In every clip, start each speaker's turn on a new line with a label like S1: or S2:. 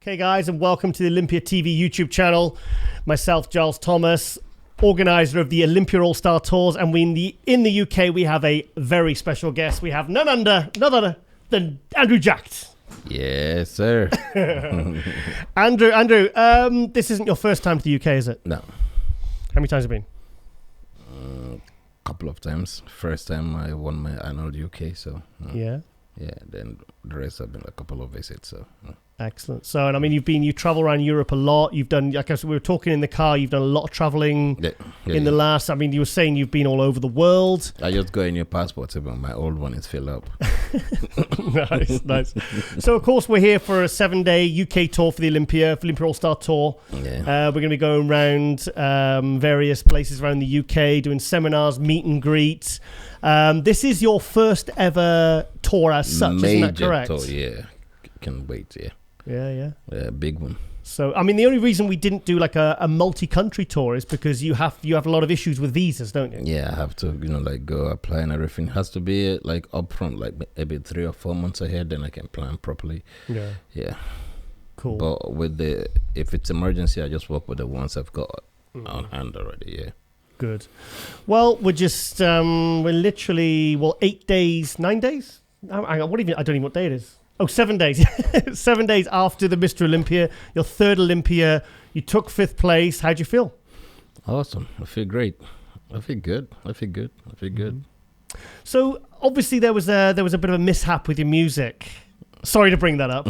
S1: Okay, guys, and welcome to the Olympia TV YouTube channel. Myself, Giles Thomas, organizer of the Olympia All-Star Tours, and in the UK we have a very special guest. We have none other than Andrew Jacked.
S2: Yes, sir.
S1: Andrew, this isn't your first time to the UK, is it?
S2: No.
S1: How many times have you been?
S2: Couple of times. First time I won my annual UK, so
S1: Yeah.
S2: Then the rest have been a couple of visits. So
S1: Excellent. So, and I mean, you travel around Europe a lot. You've done, like we were talking in the car, you've done a lot of traveling in the last, I mean, you were saying you've been all over the world.
S2: I just got a new passport, but my old one is filled up.
S1: Nice. So, of course, we're here for a 7-day UK tour for the Olympia All-Star Tour.
S2: Yeah.
S1: We're going to be going around various places around the UK, doing seminars, meet and greet. This is your first ever tour as such,
S2: Major
S1: isn't that correct?
S2: tour, yeah. Can't wait, yeah.
S1: Yeah,
S2: big one.
S1: So, I mean, the only reason we didn't do like a multi-country tour is because you have a lot of issues with visas, don't you?
S2: Yeah, I have to, go apply and everything. It has to be like upfront, like maybe 3 or 4 months ahead, then I can plan properly. Yeah.
S1: Cool.
S2: But if it's emergency, I just work with the ones I've got on hand already, yeah.
S1: Good. Well, we're just, we're literally, 8 days, 9 days? I don't even know what day it is. Oh, 7 days. 7 days after the Mr. Olympia, your third Olympia. You took 5th place. How'd you feel?
S2: Awesome. I feel great. I feel good.
S1: So obviously there was a bit of a mishap with your music. Sorry to bring that up.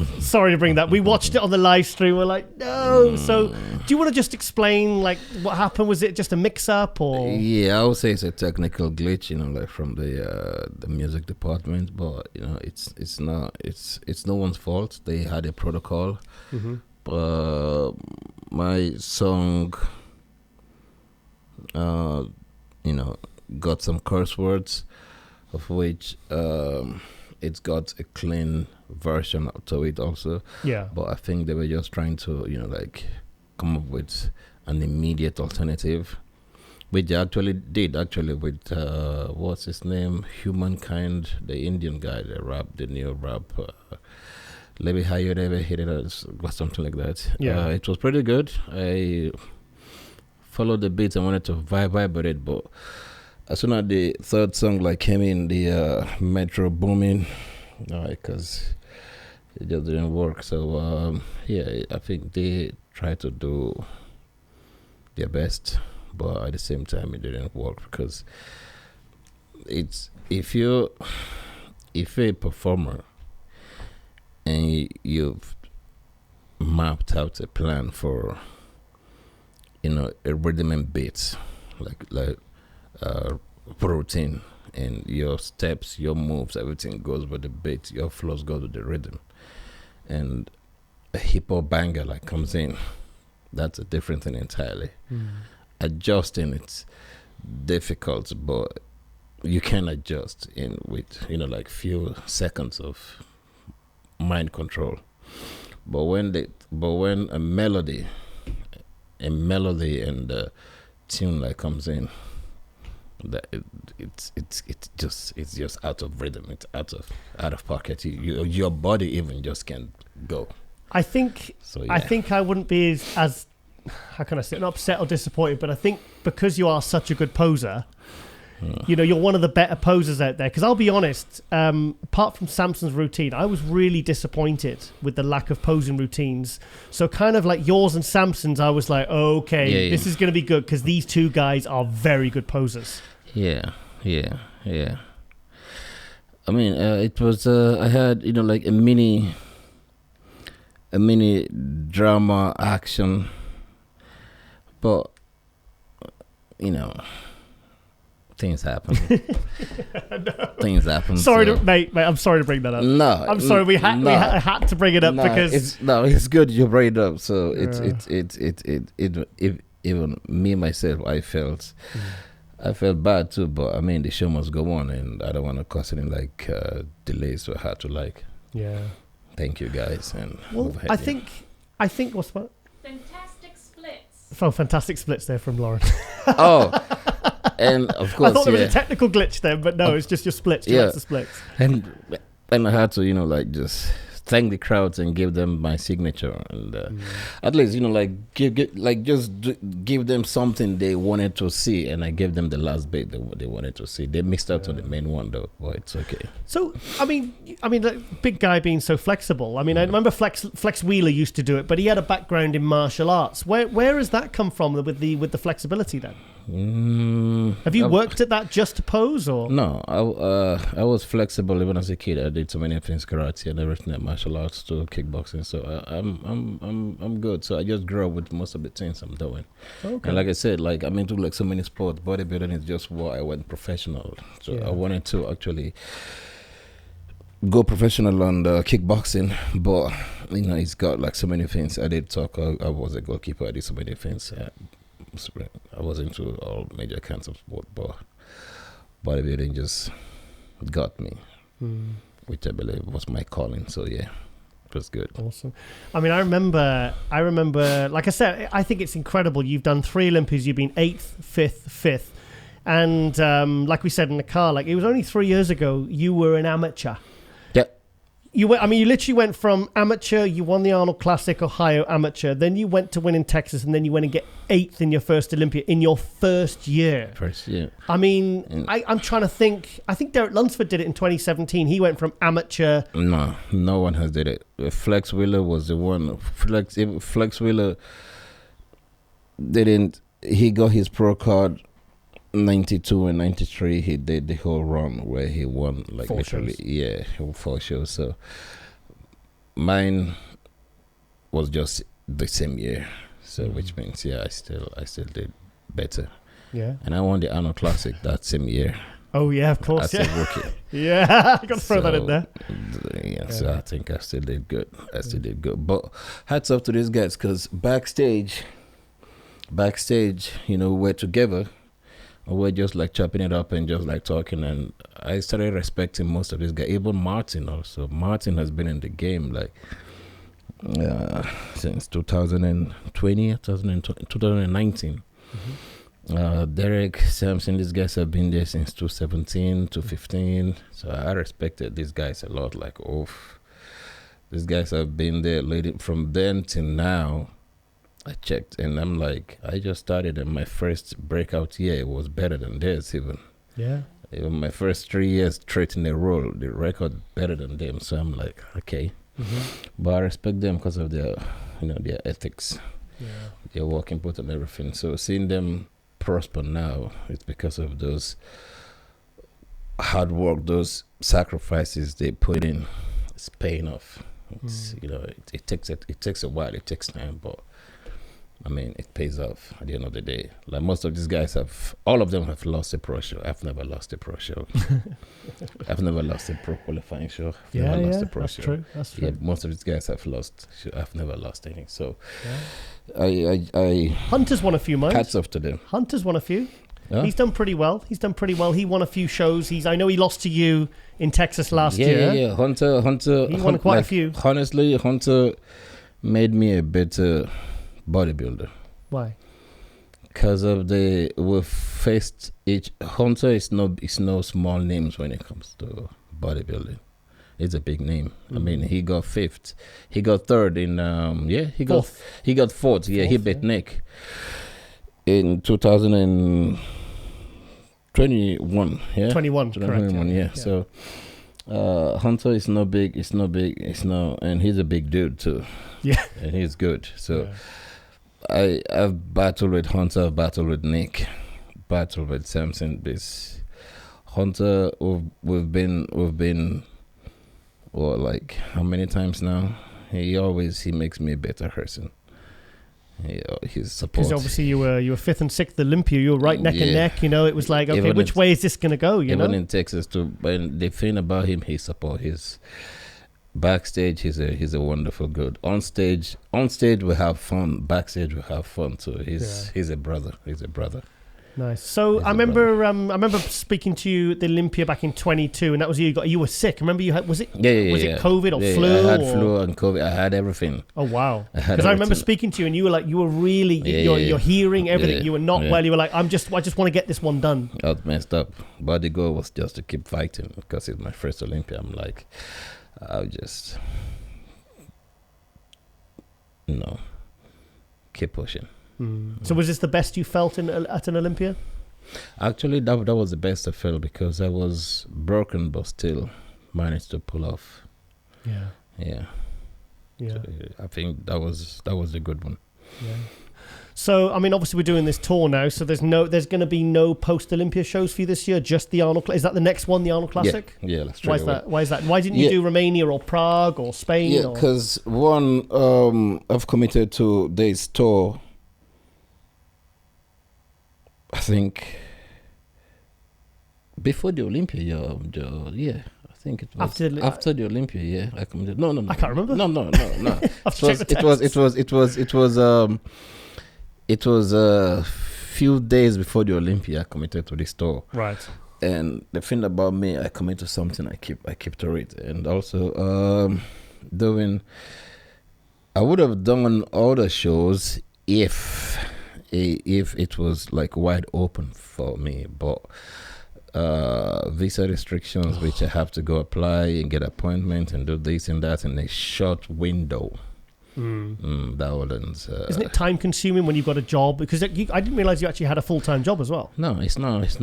S1: We watched it on the live stream. We're like, no. So do you want to just explain like what happened? Was it just a mix-up or?
S2: Yeah, I would say it's a technical glitch, like from the music department. But it's no one's fault. They had a protocol. My song, got some curse words, of which it's got a clean version to it also. Yeah. But I think they were just trying to, come up with an immediate alternative, which they actually did with, what's his name? Humankind, the Indian guy, the new rap. Levi Hayo, hit it or something like that. Yeah. It was pretty good. I followed the beats and wanted to vibe with it, but as soon as the third song came in, the metro booming, because it just didn't work. So I think they tried to do their best, but at the same time it didn't work, because it's if you're a performer and you've mapped out a plan for a rhythm and beats like routine, and your steps, your moves, everything goes with the beat, your flows go with the rhythm, and a hip-hop banger comes in, that's a different thing entirely. Adjusting, it's difficult, but you can adjust in with few seconds of mind control. But when a melody and the tune comes in, that it's just out of rhythm, it's out of pocket. Your body even just can't go. I think I wouldn't be as how can I say, not upset or disappointed, but I think because you are such a good poser, you're one of the better posers out there. Because I'll be honest, apart from Samson's routine, I was really disappointed with the lack of posing routines. So kind of like yours and Samson's, I was like, this is going to be good, because these two guys are very good posers. Yeah. I mean, it was, I had, a mini drama action, but, things happen. Things happen.
S1: Sorry, mate. I'm sorry to bring that up.
S2: No,
S1: I'm sorry. We had to bring it up because
S2: it's good you bring it up. So it even me myself, I felt bad too. But I mean, the show must go on, and I don't want to cause any delays. So I had to
S1: Yeah.
S2: Thank you guys, and
S1: I think what's what?
S3: Fantastic splits.
S1: Oh, fantastic splits there from Lauren.
S2: Oh. And of course,
S1: I thought there was a technical glitch there, but no, it's just your splits. You like the splits.
S2: And I had to, just thank the crowds and give them my signature, and at least like give them something they wanted to see, and I gave them the last bit that they wanted to see. They missed out on the main one though, but it's okay.
S1: So I mean, the big guy being so flexible. I mean, I remember Flex Wheeler used to do it, but he had a background in martial arts. Where has that come from with the flexibility then? Have you worked at that just to pose, or
S2: no? I was flexible even as a kid. I did so many things, karate and everything, at martial arts to kickboxing. So I'm good. So I just grew up with most of the things I'm doing. Okay. And like I said, like I'm into like so many sports. Bodybuilding is just what I went professional. So I wanted to actually go professional on the kickboxing, but it's got like so many things. I did soccer. I was a goalkeeper. I did so many things. I was into all major kinds of sport, but bodybuilding just got me, which I believe was my calling. So yeah, it was good.
S1: Awesome. I mean, I remember. Like I said, I think it's incredible. You've done 3 Olympias. You've been 8th, 5th, and like we said in the car, like it was only 3 years ago you were an amateur. You literally went from amateur, you won the Arnold Classic, Ohio amateur, then you went to win in Texas, and then you went and get 8th in your first Olympia in your first year. I mean, I'm trying to think. I think Derek Lunsford did it in 2017. He went from amateur.
S2: No one has did it. Flex Wheeler was the one. Flex Wheeler didn't. He got his pro card 92 and 93. He did the whole run where he won like
S1: 4
S2: literally
S1: shows.
S2: 4 shows. So mine was just the same year, so which means I still did better. And I won the Arnold Classic that same year.
S1: Oh yeah, of course.
S2: As a rookie.
S1: I got to throw that in there.
S2: So I think I still did good. But hats off to these guys, because backstage we're together. We're just like chopping it up and just like talking, and I started respecting most of these guys. Even Martin also. Martin has been in the game like since 2019. Derek, Samson, these guys have been there since 2017, 2015. So I respected these guys a lot. Like, these guys have been there from then till now. I checked, and I'm like, I just started, and my first breakout year, it was better than theirs even. Even my first 3 years straight in a row, the record better than them. So I'm like, okay. But I respect them because of their ethics, their work input and everything. So seeing them prosper now, it's because of those hard work, those sacrifices they put in. It's paying off. It's, it takes a while, it takes time, but I mean, it pays off at the end of the day. Like most of these guys all of them have lost a pro show. I've never lost a pro show. I've never lost a pro qualifying show. I've never lost a pro show. That's true. Yeah, most of these guys have lost. I've never lost any. So, I
S1: Hunter's won a few, mine.
S2: Hats off to them.
S1: Hunter's won a few. Yeah. He's done pretty well. He won a few shows. I know he lost to you in Texas last year.
S2: Yeah. Hunter.
S1: He won quite a few.
S2: Honestly, Hunter made me a better bodybuilder.
S1: Why?
S2: Because of we've faced each. Hunter is no small names when it comes to bodybuilding. It's a big name. I mean, he got 5th. He got 3rd in he got 4th. He got 4th. Yeah, he beat Nick in 2021. Yeah,
S1: 21. Correct.
S2: Yeah. So Hunter is no big. And he's a big dude too.
S1: Yeah,
S2: and he's good. So. I've battled with Hunter, I've battled with Nick, battled with Samson. This Hunter, we've been like how many times now? He makes me a better person. His support.
S1: Because obviously you were 5th and 6th Olympia. You were right neck and neck. It was like, okay, even which way is this gonna go?
S2: Even in Texas too. But the thing about him, his support, backstage, he's a wonderful good. On stage we have fun. Backstage we have fun too. He's a brother.
S1: Nice. So I remember speaking to you at the Olympia back in 22, and that was you were sick. Remember you had was it COVID or flu?
S2: I had flu and COVID. I had everything.
S1: Oh wow! Because I remember speaking to you, and you were really you're hearing everything. You were not well. You were like, I just want to get this one done.
S2: I was messed up, but the goal was just to keep fighting because it's my first Olympia. I'm like, I'll just No, keep pushing.
S1: So was this the best you felt at an Olympia?
S2: Actually, that was the best I felt because I was broken, but still managed to pull off. Yeah. So I think that was a good one.
S1: Yeah. So I mean, obviously we're doing this tour now, so there's going to be no post Olympia shows for you this year. Just the Arnold. Is that the next one, the Arnold Classic?
S2: Yeah. That's
S1: Why is that? Why is that? Why didn't you do Romania or Prague or Spain?
S2: Yeah, because I've committed to this tour. I think before the Olympia, I think it was after the Olympia. Yeah, I committed. No.
S1: I can't remember.
S2: No. It was a few days before the Olympia. I committed to this tour.
S1: Right.
S2: And the thing about me, I commit to something. I keep to it, and also I would have done all the shows if it was like wide open for me, but visa restrictions, which I have to go apply and get appointment and do this and that in a short window. That wouldn't.
S1: Isn't it time consuming when you've got a job? Because I didn't realize you actually had a full-time job as well.
S2: No, it's not at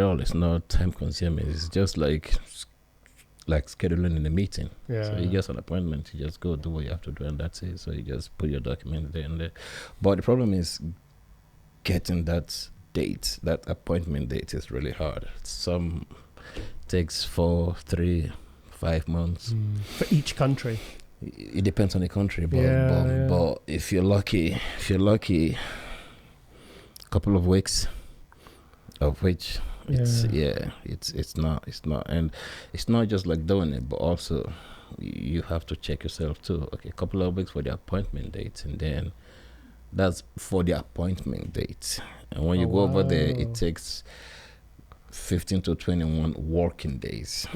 S2: all. It's not time consuming. It's just like scheduling in a meeting.
S1: Yeah.
S2: So you get an appointment, you just go do what you have to do, and that's it. So you just put your document there and there. But the problem is getting that date, that appointment date is really hard. Some takes 4, 3, 5 months.
S1: For each country.
S2: It depends on the country, but if you're lucky, a couple of weeks, of which it's not, and it's not just like doing it, but also you have to check yourself too. Okay, a couple of weeks for the appointment date, and then that's for the appointment date. And when you go over there, it takes 15 to 21 working days.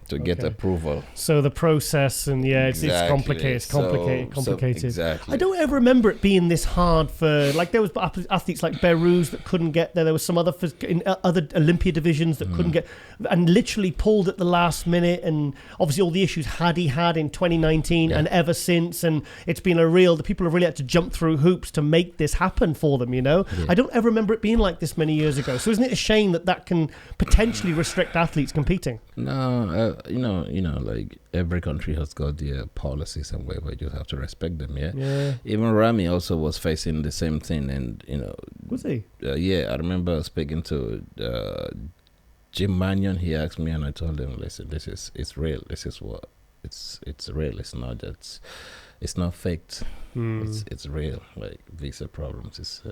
S2: To get approval.
S1: So the process and it's complicated. It's complicated.
S2: Exactly.
S1: I don't ever remember it being this hard for there was athletes like Behruz that couldn't get there. There was some other in other Olympia divisions that couldn't get, and literally pulled at the last minute. And obviously all the issues Hadi had in 2019 and ever since. And it's been the people have really had to jump through hoops to make this happen for them. I don't ever remember it being like this many years ago. So isn't it a shame that can potentially restrict athletes competing?
S2: No. Like every country has got their policies and way where you have to respect them. Yeah. Even Rami also was facing the same thing, and
S1: was he?
S2: I remember speaking to Jim Mannion. He asked me, and I told him, "Listen, it's real. This is what it's real. It's not just it's not faked. It's real. Like visa problems. It's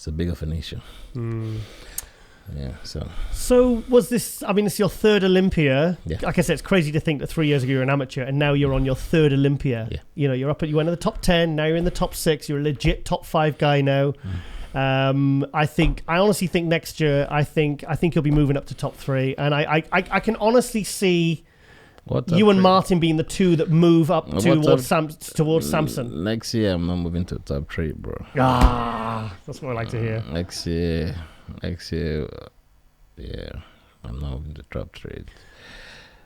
S2: a big of an issue." Yeah.
S1: So was this? I mean, it's your third Olympia.
S2: Yeah.
S1: Like I said, it's crazy to think that 3 years ago you were an amateur, and now you're on your third Olympia.
S2: Yeah.
S1: You went in the top 10. Now you're in the top 6. You're a legit top 5 guy now. I honestly think next year, I think you'll be moving up to top 3, and I can honestly see you and Martin being the two that move up towards Samson.
S2: Next year, I'm not moving to top 3, bro.
S1: That's what I like to hear.
S2: Next year, I'm not moving to top 3.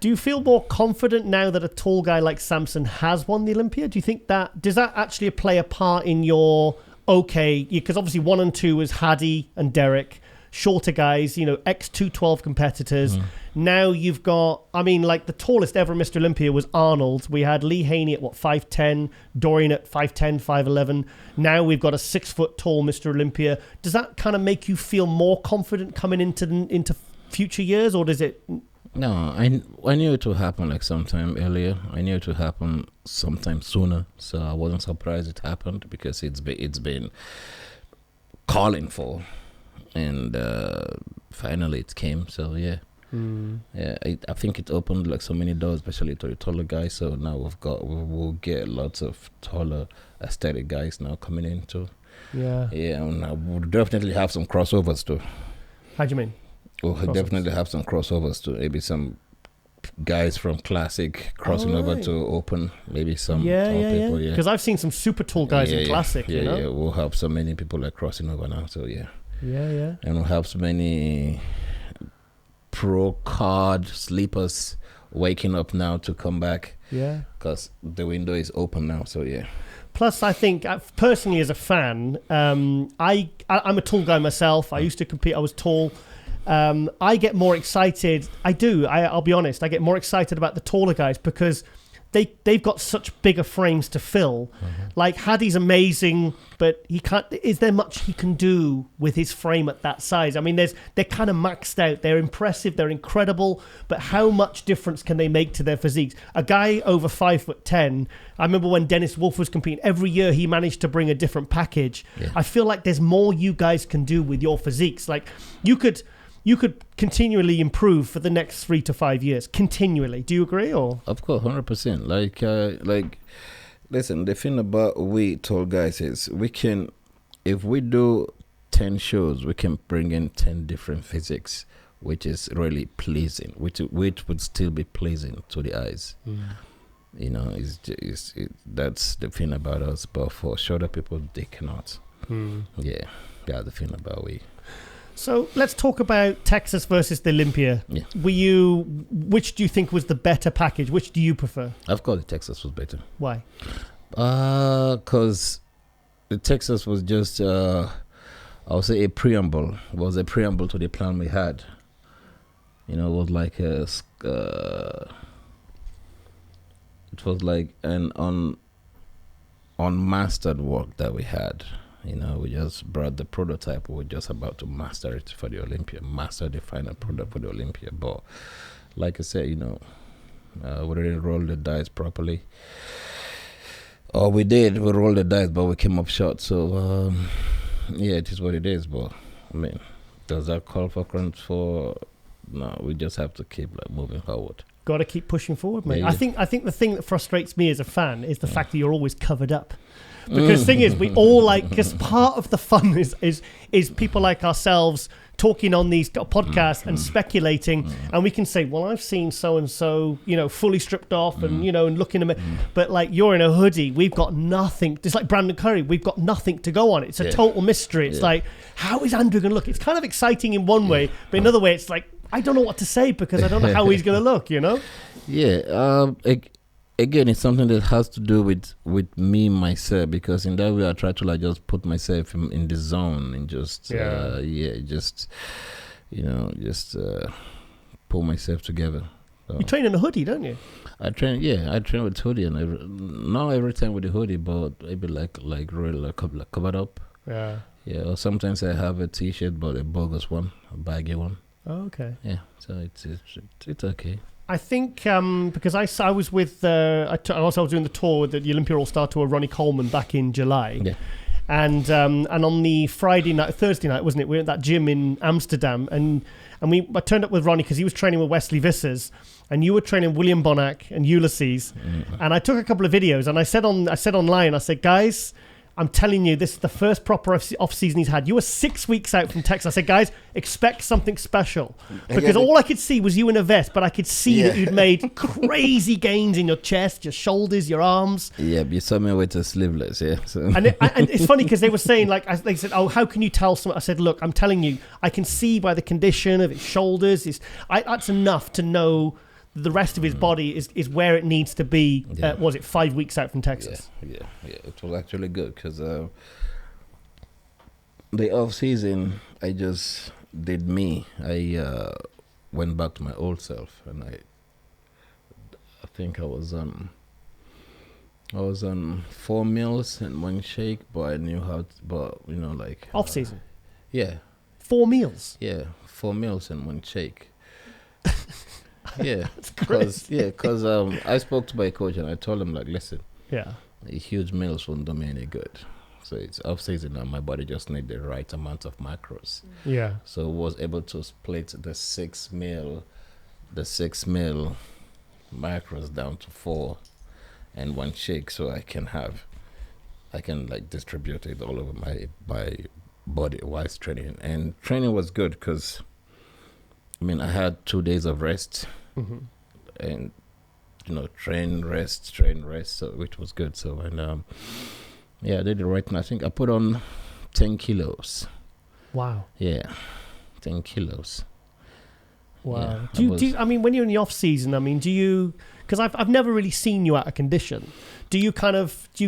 S1: Do you feel more confident now that a tall guy like Samson has won the Olympia? Do you think does that actually play a part in your because obviously 1 and 2 was Hadi and Derek, shorter guys, ex-212 competitors. Now you've got, the tallest ever Mr. Olympia was Arnold. We had Lee Haney at 5'10", Dorian at 5'10", 5'11". Now we've got a 6 foot tall Mr. Olympia. Does that kind of make you feel more confident coming into future years, or does it?
S2: No, I knew it would happen sometime earlier. I knew it would happen sometime sooner, so I wasn't surprised it happened because it's been calling for, and finally it came. So yeah. I think it opened so many doors, especially to the taller guys. So now we'll get lots of taller aesthetic guys now coming in too. And we'll definitely have some crossovers too.
S1: How do you mean?
S2: We'll definitely have some crossovers too. Maybe some guys from classic crossing over to open. Maybe some tall people. Yeah,
S1: because I've seen some super tall guys in classic.
S2: Yeah. We'll have so many people crossing over now. So yeah. And we'll have so many pro card sleepers waking up now to come back.
S1: Yeah.
S2: Because the window is open now, so yeah.
S1: Plus, I think, personally as a fan, I'm a tall guy myself. I used to compete. I was tall. I get more excited. I'll be honest. I get more excited about the taller guys because they've got such bigger frames to fill. Mm-hmm. Like Hadi's amazing, but he can't. Is there much he can do with his frame at that size? I mean, they're kind of maxed out. They're impressive. They're incredible. But how much difference can they make to their physiques? A guy over 5'10". I remember when Dennis Wolf was competing. Every year he managed to bring a different package. Yeah. I feel like there's more you guys can do with your physiques. Like you could continually improve for the next 3 to 5 years. Continually. Do you agree? Or
S2: of course, 100%. Like, listen. The thing about we tall guys is we can, if we do 10 shows, we can bring in 10 different physics, which is really pleasing. Which would still be pleasing to the eyes. Mm. You know, that's the thing about us. But for shorter people, they cannot. Mm. Yeah, that's the thing about we.
S1: So let's talk about Texas versus the Olympia.
S2: Yeah.
S1: Which do you think was the better package? Which do you prefer?
S2: Of course, the Texas was better.
S1: Why?
S2: Because the Texas was just, I'll say a preamble. It was a preamble to the plan we had. You know, it was like it was like an unmastered work that we had. You know, we just brought the prototype. We were just about to master it for the Olympia, master the final product for the Olympia. But like I said, you know, we didn't roll the dice properly. Or we did, we rolled the dice, but we came up short. So, yeah, it is what it is. But, I mean, does that call for no, we just have to keep moving forward.
S1: Got to keep pushing forward, mate. Yeah. I think the thing that frustrates me as a fan is the fact that you're always covered up. Because the thing is, we all because part of the fun is people like ourselves talking on these podcasts and speculating, and we can say, well, I've seen so and so, you know, fully stripped off and you know, and looking at me, but like you're in a hoodie, we've got nothing. Just like Brandon Curry, we've got nothing to go on. It's a total mystery. It's like, how is Andrew going to look? It's kind of exciting in one way, but in another way, it's like I don't know what to say because I don't know how he's going to look. You know?
S2: Yeah. Again, it's something that has to do with me myself, because in that way I try to just put myself in the zone and just pull myself together. So.
S1: You train in a hoodie, don't you?
S2: I train with hoodie, and not every time with the hoodie, but maybe like really covered up.
S1: Yeah.
S2: Yeah, or sometimes I have a T-shirt, but a bogus one, a baggy one.
S1: Oh, okay.
S2: Yeah, so it's okay.
S1: I think because I was with I was doing the tour, the Olympia All-Star Tour, Ronnie Coleman back in July.
S2: Yeah.
S1: And on the Thursday night, wasn't it? We were at that gym in Amsterdam, and I turned up with Ronnie because he was training with Wesley Vissers, and you were training William Bonac and Ulysses. Mm-hmm. And I took a couple of videos, and I said online, I said, guys, I'm telling you, this is the first proper off-season he's had. You were 6 weeks out from Texas. I said, guys, expect something special. Because all I could see was you in a vest, but I could see that you'd made crazy gains in your chest, your shoulders, your arms.
S2: Yeah, you saw me with a sleeveless, yeah. So.
S1: And it's funny because they were saying, they said, oh, how can you tell someone? I said, look, I'm telling you, I can see by the condition of his shoulders. That's enough to know the rest of his body is where it needs to be. Was it 5 weeks out from Texas?
S2: Yeah. It was actually good because the off season I just did me. I went back to my old self, and I think I was on 4 meals and 1 shake, but I knew how. Off season. Yeah.
S1: 4 meals.
S2: Yeah, 4 meals and 1 shake. Yeah,
S1: because
S2: I spoke to my coach and I told him listen,
S1: yeah,
S2: huge meals won't do me any good. So it's off season and my body just need the right amount of macros.
S1: Yeah.
S2: So was able to split the 6 meal macros down to 4 and 1 shake, so I can distribute it all over my body whilst training. And training was good because I had 2 days of rest, and train, rest, so which was good. So I did the right thing. I think I put on 10 kilos.
S1: Wow.
S2: Yeah, 10 kilos.
S1: Wow. I mean, when you're in the off season, I mean, do you? Because I've never really seen you out of condition. Do you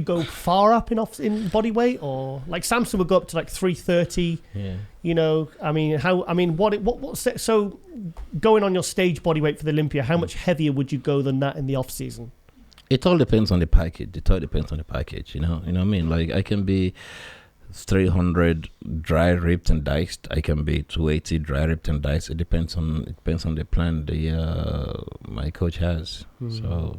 S1: go far up in body weight, or like Samson would go up to like 330?
S2: Yeah.
S1: You know, I mean, so going on your stage body weight for the Olympia, how much heavier would you go than that in the off season?
S2: It all depends on the package. You know what I mean? Like I can be 300 dry ripped and diced. I can be 280 dry ripped and diced. It depends on the plan my coach has. So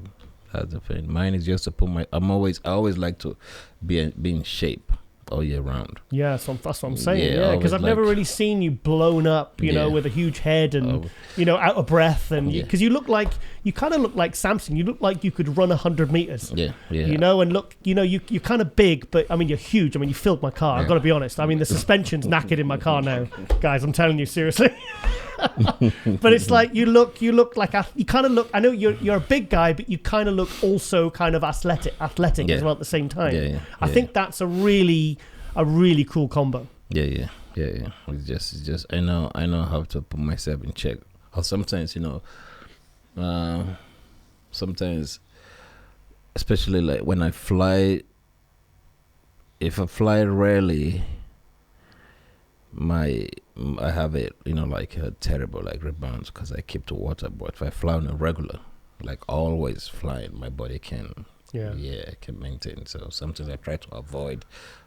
S2: that's the thing. Mine is just to put I always like to be in shape all year round.
S1: Yeah, so that's what I'm saying. Yeah, because I've never really seen you blown up, you know, with a huge head and out of breath, and because you kind of look like Samson. You look like you could run 100 meters. Yeah. You know, and look, you know, you're kind of big, but I mean, you're huge. I mean, you filled my car. I've got to be honest. I mean, the suspension's knackered in my car now, guys. I'm telling you seriously. But it's like you look like you kind of look. I know you're a big guy, but you kind of look also kind of athletic as well at the same time. I think that's a really cool combo. Yeah. It's just I know how to put myself in check. Or sometimes, you know, especially like when I fly. If I fly rarely, I have it, you know, like a terrible like rebounds because I keep to water. But if I fly on a regular, like always flying, my body can maintain. So sometimes I try to avoid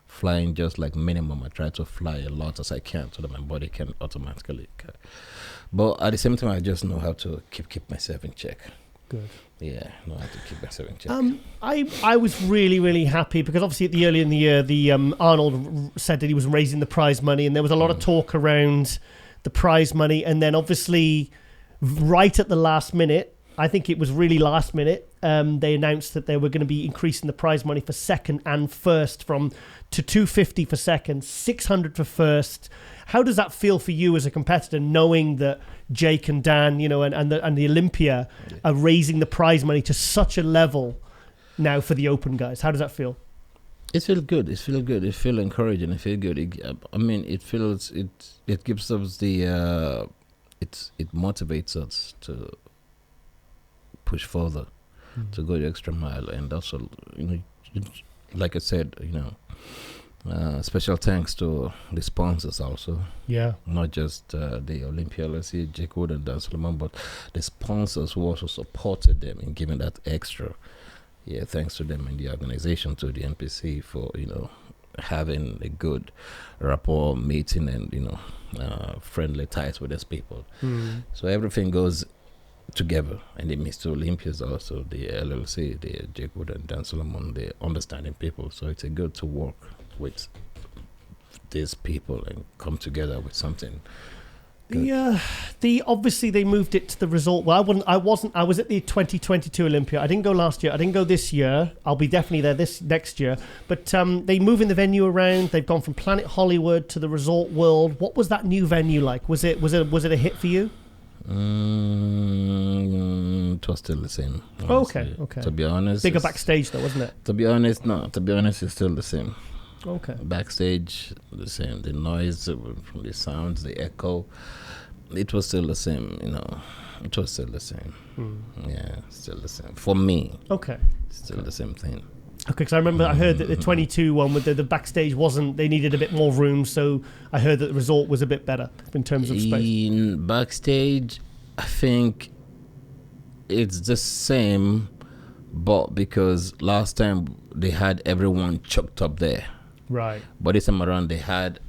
S1: flying just like minimum. I try to fly a lot as I can so that my body can automatically. But at the same time, I just know how to keep myself in check. Good. Yeah, know how to keep myself in check. I was really, really happy because obviously early in the year, the Arnold said that he was raising the prize money, and there was a lot of talk around the prize money, and then obviously right at the last minute, I think it was really last minute, they announced that they were going to be increasing the prize money for second and first to $250 for second, $600 for first. How does that feel for you as a competitor, knowing that Jake and Dan, you know, and the Olympia are raising the prize money to such a level now for the Open guys? How does that feel? It feels good. It feels good. It feels encouraging. It feels good. It gives us it motivates us to push further, to go the extra mile, and also, you know, like I said, you know, special thanks to the sponsors also. Yeah. Not just the Olympia, let's see, Jake Wood and Dan Solomon, but the sponsors who also supported them in giving that extra. Yeah, thanks to them and the organization, to the NPC for, you know, having a good rapport meeting and, you know, friendly ties with these people. So everything goes together, and it means to Olympians also, the LLC, the Jake Wood and Dan Solomon, the understanding people. So it's a good to work with these people and come together with something good. Yeah, obviously they moved it to the resort. Well, I was at the 2022 Olympia. I didn't go last year. I didn't go this year. I'll be definitely there next year. But they moving the venue around. They've gone from Planet Hollywood to the Resort World. What was that new venue like? Was it a hit for you? It was still the same. Honestly. Okay. To be honest, bigger backstage though, wasn't it? To be honest, no. To be honest, it's still the same. Okay. Backstage, the same. The noise from the sounds, the echo, it was still the same. You know, it was still the same. Yeah, still the same for me. Okay. Still the same thing. Okay, because I remember I heard that the 22 one with the backstage they needed a bit more room, so I heard that the resort was a bit better in terms of space. In backstage, I think it's the same, but because last time they had everyone choked up there. Right. But this time around, they had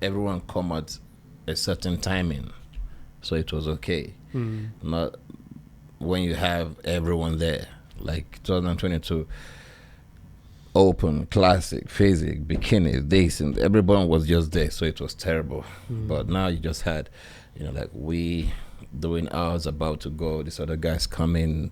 S1: everyone come at a certain timing, so it was okay. Not when you have everyone there, like 2022. Open, classic, physics, bikinis, this, and everyone was just there, so it was terrible. But now you just had, you know, like we doing ours, about to go, this other guys coming,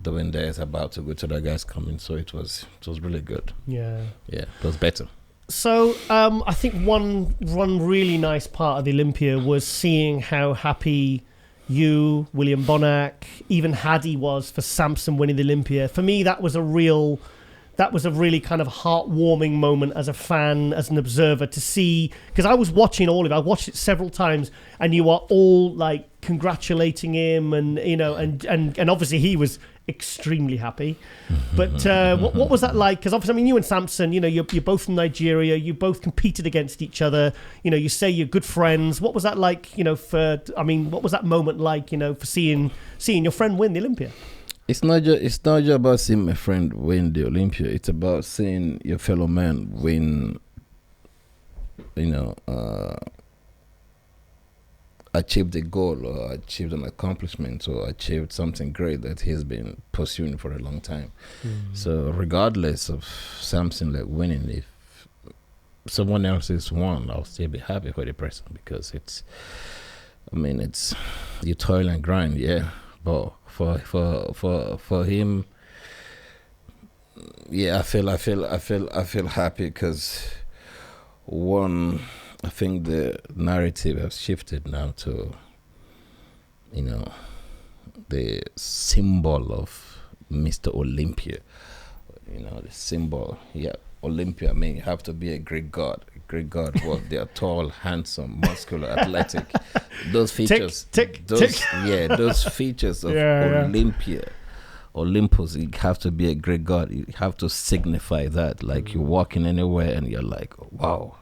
S1: doing theirs, about to go to the guys coming, so it was really good. Yeah, it was better. So I think one really nice part of the Olympia was seeing how happy you, William Bonac, even Hadi was for Samson winning the Olympia. For me, that was a real that was a really kind of heartwarming moment as a fan, as an observer, to see, because I was watching all of it. I watched it several times, and you are all like congratulating him, and you know, and obviously he was extremely happy. But what was that like? Because obviously, I mean, you and Samson, you know, you're both from Nigeria. You both competed against each other. You know, you say you're good friends. What was that like? You know, what was that moment like? You know, for seeing your friend win the Olympia.
S2: It's not just about seeing my friend win the Olympia. It's about seeing your fellow man win. You know, achieved a goal or achieved an accomplishment or achieved something great that he's been pursuing for a long time. So regardless of something like winning, if someone else is won, I'll still be happy for the person, because it's you toil and grind, yeah, but for him, yeah, I feel happy, because one, I think the narrative has shifted now to, you know, the symbol of Mr. Olympia. You know, the symbol, yeah, Olympia. I mean, you have to be a Greek god. What they are tall, handsome, muscular, athletic. Those features, those features of Olympia. Olympus, you have to be a Greek god. You have to signify that. Like you're walking anywhere and you're like, wow.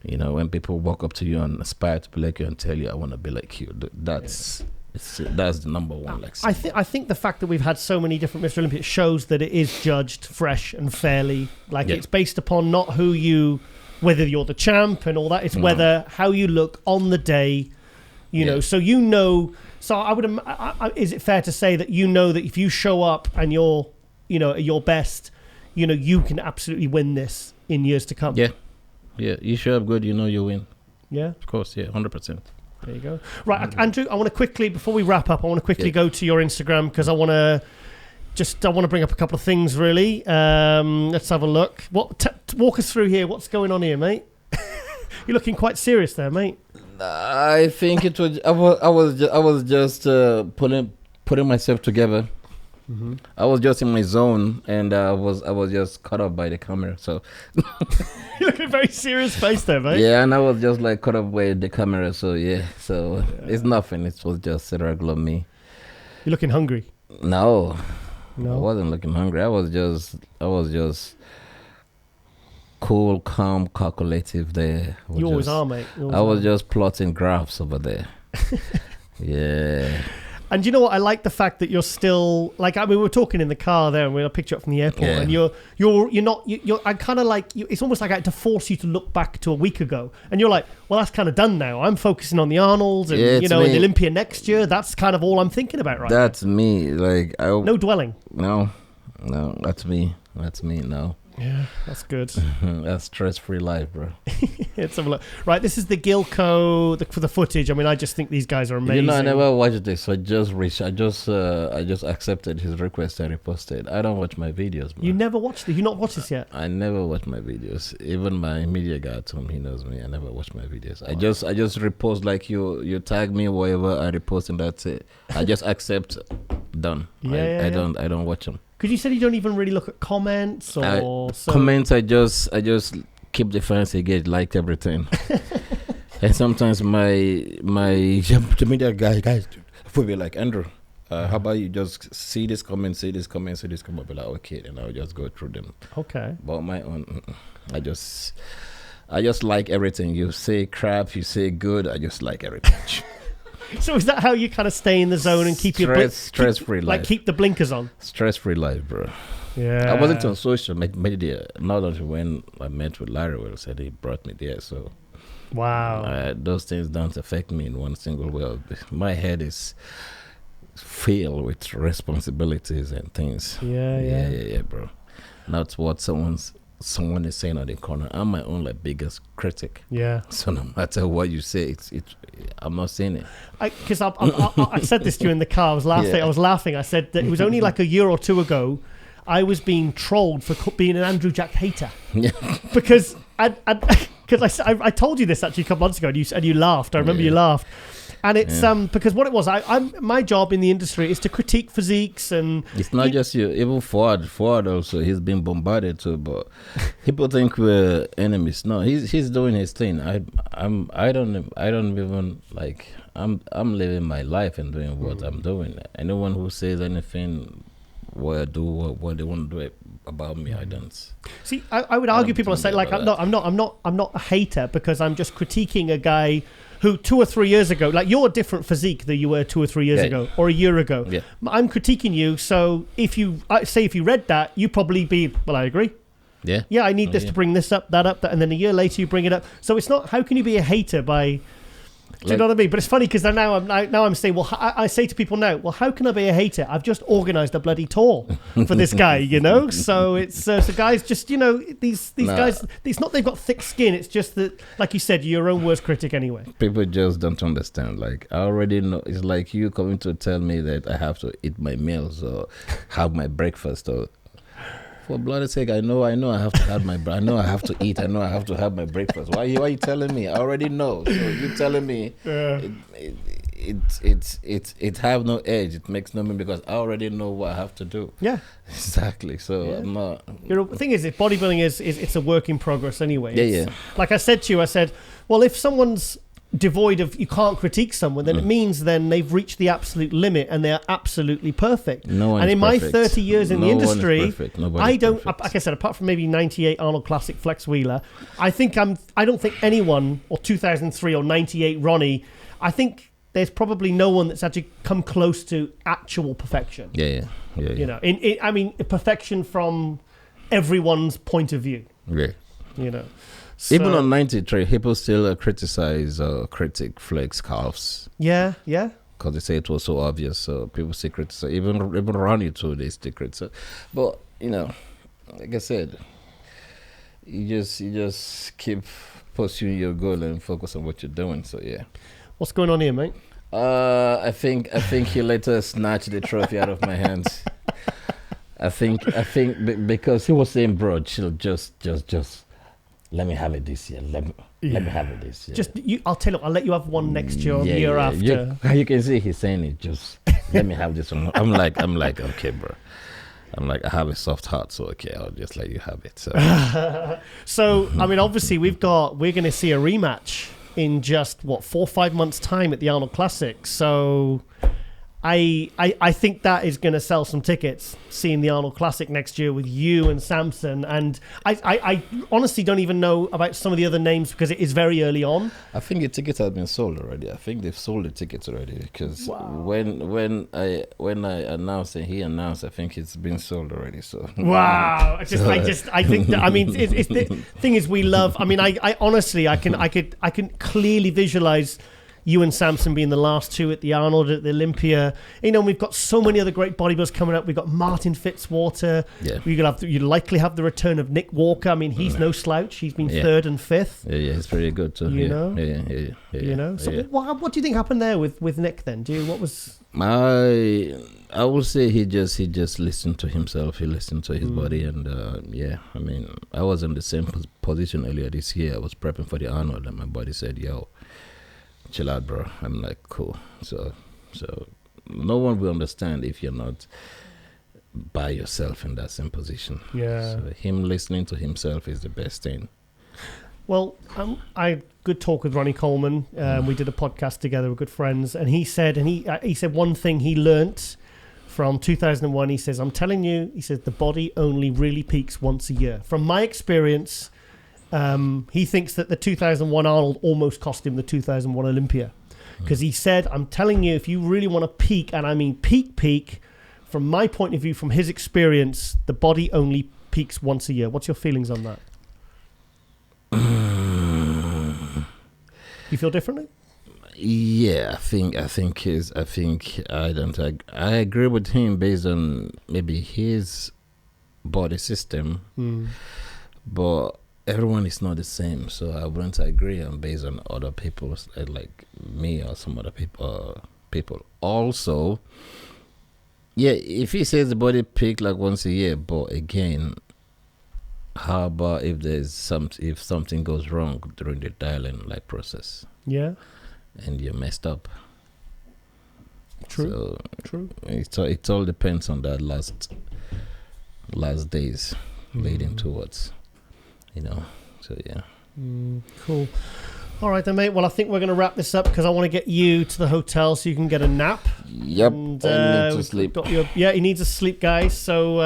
S2: You know, when people walk up to you and aspire to be like you and tell you, I want to be like you, that's the number one. Like,
S1: I think the fact that we've had so many different Mr. Olympia shows that it is judged fresh and fairly. Like it's based upon not whether you're the champ and all that. It's whether how you look on the day. You know, so you know. So I would. Is it fair to say that you know that if you show up and you're, you know, at your best, you know, you can absolutely win this in years to come.
S2: Yeah. Yeah, you show up good, you know you win.
S1: Yeah?
S2: Of course, yeah, 100%.
S1: There you go. Right, Andrew, I want to quickly, before we wrap up, I want to quickly go to your Instagram, because I want to bring up a couple of things, really. Let's have a look. Walk us through here. What's going on here, mate? You're looking quite serious there, mate.
S2: I think it was. I was just putting myself together. Mm-hmm. I was just in my zone, and I was just caught up by the camera. So
S1: you look at a very serious face there, mate.
S2: Yeah, and I was just like caught up by the camera. So it's nothing. It was just a regular me.
S1: You're looking hungry?
S2: No, I wasn't looking hungry. I was just cool, calm, calculative there.
S1: You always are, mate.
S2: I was just plotting graphs over there. Yeah.
S1: And you know what? I like the fact that you're still like. I mean, we were talking in the car there, and we had a picture up from the airport, and you're not. I kind of like. It's almost like I had to force you to look back to a week ago, and you're like, well, that's kind of done now. I'm focusing on the Arnolds and and the Olympia next year. That's kind of all I'm thinking about right now.
S2: That's me. Like
S1: no dwelling.
S2: No, that's me. No.
S1: Yeah, that's good.
S2: That's stress-free life, bro.
S1: Let's have a look. Right, this is the Gilco for the footage. I mean, I just think these guys are amazing.
S2: You know, I never watched this. I just accepted his request and reposted. I don't watch my videos, bro.
S1: You never watched it? You not watched this yet?
S2: I never watch my videos. Even my media guy told me, he knows me. I never watch my videos. I just repost, like you tag me, whatever. I repost and that's it. I just accept. Done. I don't watch them.
S1: Because you said you don't even really look at comments or
S2: comments. I just keep the fancy gauge, liked everything. And sometimes the media guys will be like, Andrew, how about you just see this comment, see this comment, see this comment? I'll be like, okay, and I'll just go through them.
S1: Okay.
S2: But my own, I just like everything. You say crap, you say good. I just like everything.
S1: So is that how you kind of stay in the zone and keep your
S2: stress-free life?
S1: Like keep the blinkers on?
S2: Stress-free life, bro.
S1: Yeah.
S2: I wasn't on social media. Not until when I met with Larry, where said he brought me there. So,
S1: wow.
S2: Those things don't affect me in one single way. My head is filled with responsibilities and things. Yeah, bro. That's what someone is saying on the corner. I'm my own biggest critic.
S1: Yeah.
S2: So no matter what you say, I'm not saying it.
S1: Because I said this to you in the car. I was laughing. I was laughing. I said that it was only like a year or two ago. I was being trolled for being an Andrew Jack hater. Yeah. Because I told you this actually a couple months ago, and you laughed. I remember you laughed. And it's because what it was, I'm my job in the industry is to critique physiques, and
S2: it's not just you. Even Ford also, he's been bombarded too. But people think we're enemies. No, he's doing his thing. I don't even like. I'm living my life and doing what I'm doing. Anyone who says anything, what they want to do about me, I don't.
S1: See, I would argue people are saying like I'm not a hater, because I'm just critiquing a guy who 2 or 3 years ago, like you're a different physique than you were 2 or 3 years ago or a year ago. Yeah. I'm critiquing you. So if you read that, you probably be, well, I agree.
S2: Yeah.
S1: Yeah, I need this to bring this up, that up, that, and then a year later you bring it up. So it's not, how can you be a hater by... Do you know what I mean? But it's funny because now I'm saying, well, I say to people now, well, how can I be a hater? I've just organised a bloody tour for this guy, you know. So it's so guys, just these guys. It's not they've got thick skin. It's just that, like you said, you're your own worst critic anyway.
S2: People just don't understand. Like I already know. It's like you coming to tell me that I have to eat my meals or have my breakfast or. For bloody sake, I know I have to have I know I have to eat. I know I have to have my breakfast. Why are you telling me? I already know. So you're telling me it have no edge. It makes no meaning because I already know what I have to do.
S1: Yeah,
S2: exactly. So I'm not.
S1: The thing is, bodybuilding is it's a work in progress anyway.
S2: Yeah.
S1: Like I said to you, well, if someone's devoid of, you can't critique someone, then it means then they've reached the absolute limit and they're absolutely perfect.
S2: No one.
S1: And in my 30 years in the industry, I don't,
S2: perfect.
S1: like I said, apart from maybe 98 Arnold Classic Flex Wheeler, I don't think anyone, or 2003 or 98 Ronnie, I think there's probably no one that's actually come close to actual perfection.
S2: Yeah.
S1: You know, I mean, perfection from everyone's point of view.
S2: Yeah.
S1: You know. So,
S2: even on 93, people still criticize critic flex calves.
S1: Yeah.
S2: Because they say it was so obvious. So people still criticize. Even Ronnie too, they still criticize. But like I said, you just keep pursuing your goal and focus on what you're doing. So yeah.
S1: What's going on here, mate?
S2: I think he later snatched the trophy out of my hands. I think because he was saying, bro, chill, just. Let me have it this year. Let me have it this year.
S1: I'll tell you. I'll let you have one next year after.
S2: You can see he's saying it. Just let me have this one. I'm like, okay, bro. I'm like, I have a soft heart, so okay, I'll just let you have it.
S1: So I mean, obviously, we're going to see a rematch in just 4 or 5 months' time at the Arnold Classic. So I think that is going to sell some tickets, seeing the Arnold Classic next year with you and Samson. And I honestly don't even know about some of the other names because it is very early on.
S2: I think the tickets have been sold already. I think they've sold the tickets already because when I announced and he announced, I think it's been sold already. So
S1: wow, I think that, I mean, it's the thing is we love. I mean, I honestly I can clearly visualize you and Samson being the last two at the Arnold, at the Olympia. We've got so many other great bodybuilders coming up. We've got Martin Fitzwater. Yeah. You'd likely have the return of Nick Walker. I mean, he's no slouch. He's been third and fifth.
S2: Yeah, he's pretty good too.
S1: Yeah. So what do you think happened there with Nick then? What was...
S2: I would say he just listened to himself. He listened to his body, and I mean, I was in the same position earlier this year. I was prepping for the Arnold, and my body said, "Yo, chill out, bro." I'm like, cool. So no one will understand if you're not by yourself in that same position.
S1: Yeah.
S2: So him listening to himself is the best thing.
S1: Well, I had good talk with Ronnie Coleman. We did a podcast together. We're good friends, and he said one thing he learnt from 2001. He says, "I'm telling you," he says, "the body only really peaks once a year." From my experience. He thinks that the 2001 Arnold almost cost him the 2001 Olympia. Because he said, "I'm telling you, if you really want to peak," and I mean peak, from my point of view, from his experience, the body only peaks once a year. What's your feelings on that? You feel differently?
S2: Yeah, I agree with him based on maybe his body system, but everyone is not the same, so I wouldn't agree on based on other people's like me or some other people. Also, yeah, if he says the body peak like once a year, but again, how about if something goes wrong during the dialing like process?
S1: Yeah,
S2: and you're messed up.
S1: True.
S2: So
S1: True.
S2: It all depends on that last days leading towards, So yeah.
S1: Cool. All right then, mate. Well, I think we're going to wrap this up because I want to get you to the hotel so you can get a nap.
S2: Yep.
S1: And,
S2: I need to sleep.
S1: He needs to sleep, guys. So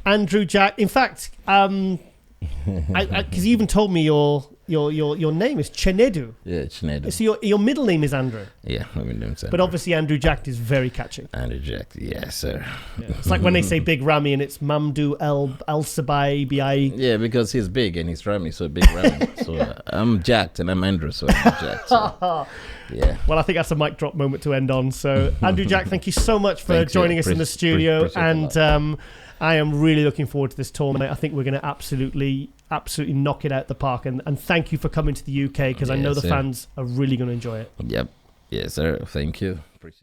S1: Andrew Jack. In fact, because you even told me your name is Chinedu.
S2: Yeah, Chinedu.
S1: So your middle name is Andrew.
S2: Yeah, my middle name is Andrew.
S1: But obviously Andrew Jacked is very catchy.
S2: Andrew Jacked, yes, sir.
S1: Yeah. It's like when they say Big Ramy and it's Mamdu El Sabai Bi.
S2: Yeah, because he's big and he's Ramy, so Big Ramy. So I'm Jacked and I'm Andrew, so I'm Jacked. So, yeah.
S1: Well, I think that's a mic drop moment to end on. So Andrew Jack, thank you so much for joining us in the studio, and I am really looking forward to this tournament. I think we're going to absolutely knock it out the park. And thank you for coming to the UK because I know the fans are really going to enjoy it.
S2: Yep. Yes, sir. Thank you. Appreciate it.